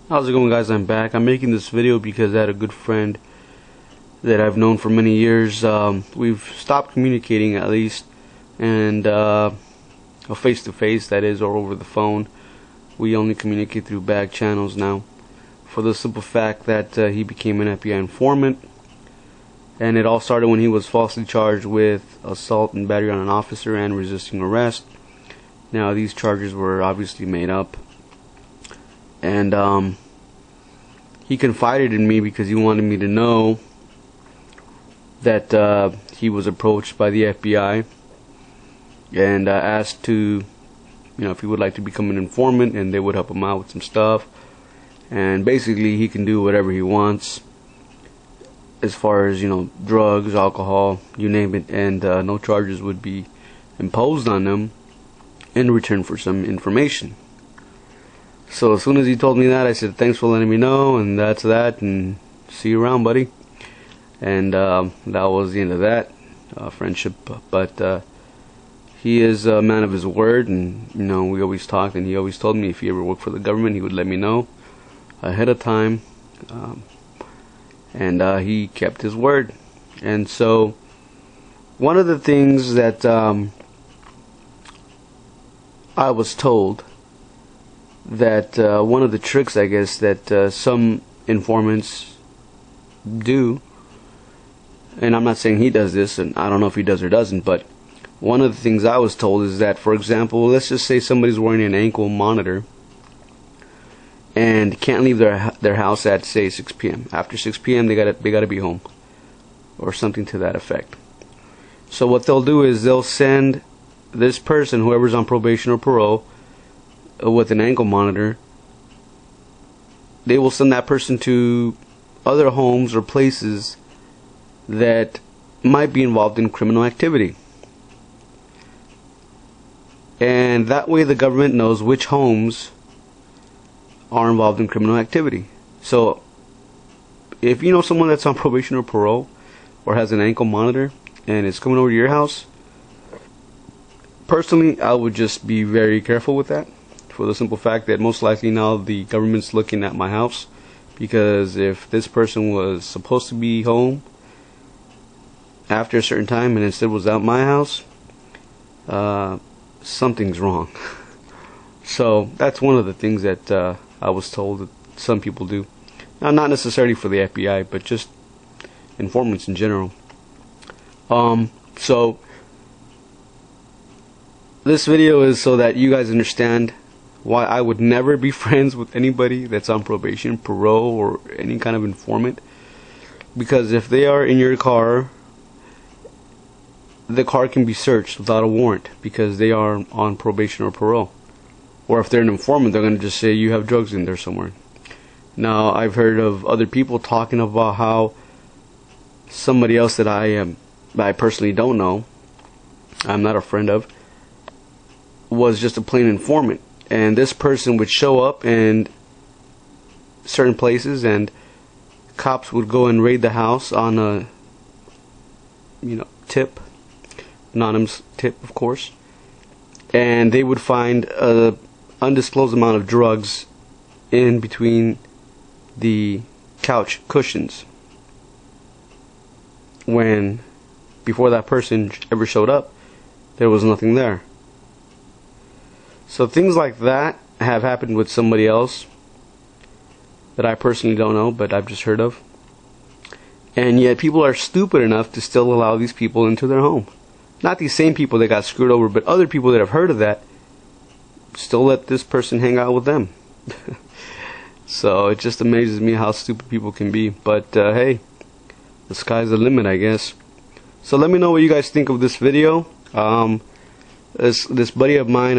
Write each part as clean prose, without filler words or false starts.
How's it going, guys? I'm back. I'm making this video because I had a good friend that I've known for many years. We've stopped communicating, at least, and face to face, that is, or over the phone. We only communicate through back channels now, for the simple fact that he became an FBI informant, and it all started when he was falsely charged with assault and battery on an officer and resisting arrest. Now, these charges were obviously made up, and he confided in me because he wanted me to know that he was approached by the FBI and asked to, if he would like to become an informant, and they would help him out with some stuff. And basically, he can do whatever he wants as far as, drugs, alcohol, you name it, and no charges would be imposed on them in return for some information. So as soon as he told me that, I said, thanks for letting me know, and that's that, and see you around, buddy. And that was the end of that friendship. But he is a man of his word, and we always talked, and he always told me if he ever worked for the government, he would let me know ahead of time, and he kept his word. And so one of the things that I was told, that one of the tricks, I guess, that some informants do, and I'm not saying he does this, and I don't know if he does or doesn't, but one of the things I was told is that, for example, let's just say somebody's wearing an ankle monitor and can't leave their house at, say, 6 p.m. After 6 p.m. they gotta be home, or something to that effect. So what they'll do is they'll send this person, whoever's on probation or parole, with an ankle monitor. They will send that person to other homes or places that might be involved in criminal activity, and that way the government knows which homes are involved in criminal activity. So if you know someone that's on probation or parole or has an ankle monitor and is coming over to your house, personally, I would just be very careful with that, for the simple fact that most likely now the government's looking at my house, because if this person was supposed to be home after a certain time and instead was at my house, something's wrong. So that's one of the things that I was told that some people do. Now, not necessarily for the FBI, but just informants in general. So this video is so that you guys understand why I would never be friends with anybody that's on probation, parole, or any kind of informant. Because if they are in your car, the car can be searched without a warrant because they are on probation or parole. Or if they're an informant, they're going to just say you have drugs in there somewhere. Now, I've heard of other people talking about how somebody else that I personally don't know, I'm not a friend of, was just a plain informant, and this person would show up in certain places and cops would go and raid the house on a tip, anonymous tip, of course, and they would find a undisclosed amount of drugs in between the couch cushions, when before that person ever showed up there was nothing there. So things like that have happened with somebody else that I personally don't know, but I've just heard of. And yet people are stupid enough to still allow these people into their home. Not these same people that got screwed over, but other people that have heard of that still let this person hang out with them. So it just amazes me how stupid people can be. But hey, the sky's the limit, I guess. So let me know what you guys think of this video. This buddy of mine,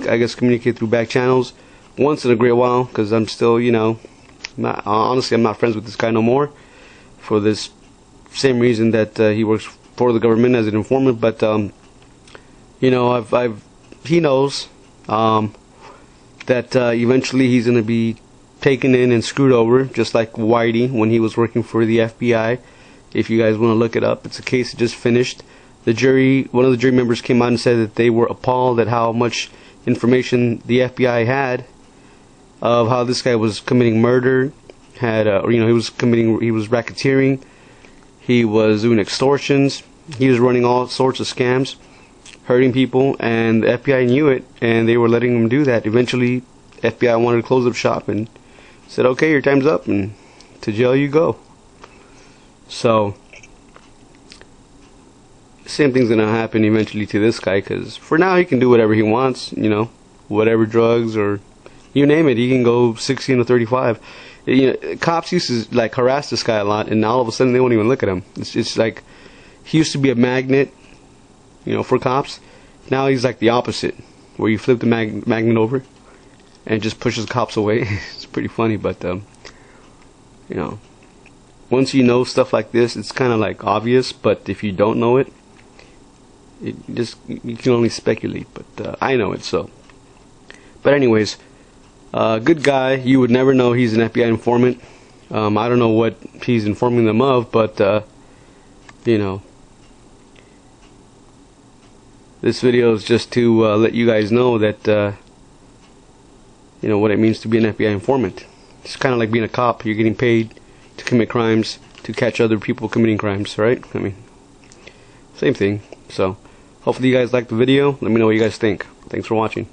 I guess communicate through back channels once in a great while, because I'm still, honestly, I'm not friends with this guy no more, for this same reason that he works for the government as an informant. But he knows that eventually he's gonna be taken in and screwed over, just like Whitey when he was working for the FBI. If you guys want to look it up, it's a case that just finished. The jury, one of the jury members came out and said that they were appalled at how much information the FBI had of how this guy was committing murder, had he was racketeering, he was doing extortions, he was running all sorts of scams, hurting people, and the FBI knew it, and they were letting him do that. Eventually, FBI wanted to close up shop and said, "Okay, your time's up, and to jail you go." So, same thing's gonna happen eventually to this guy, because for now he can do whatever he wants, whatever drugs or you name it, he can go 16 to 35. Cops used to like harass this guy a lot, and now all of a sudden they won't even look at him. It's like he used to be a magnet, for cops. Now he's like the opposite, where you flip the magnet over and just pushes cops away. It's pretty funny, but once you know stuff like this, it's kind of like obvious. But if you don't know it, you can only speculate. But I know it, so. But anyways, good guy. You would never know he's an FBI informant. I don't know what he's informing them of, but this video is just to let you guys know that what it means to be an FBI informant. It's kind of like being a cop. You're getting paid to commit crimes, to catch other people committing crimes, right? I mean, same thing. So, hopefully you guys liked the video. Let me know what you guys think. Thanks for watching.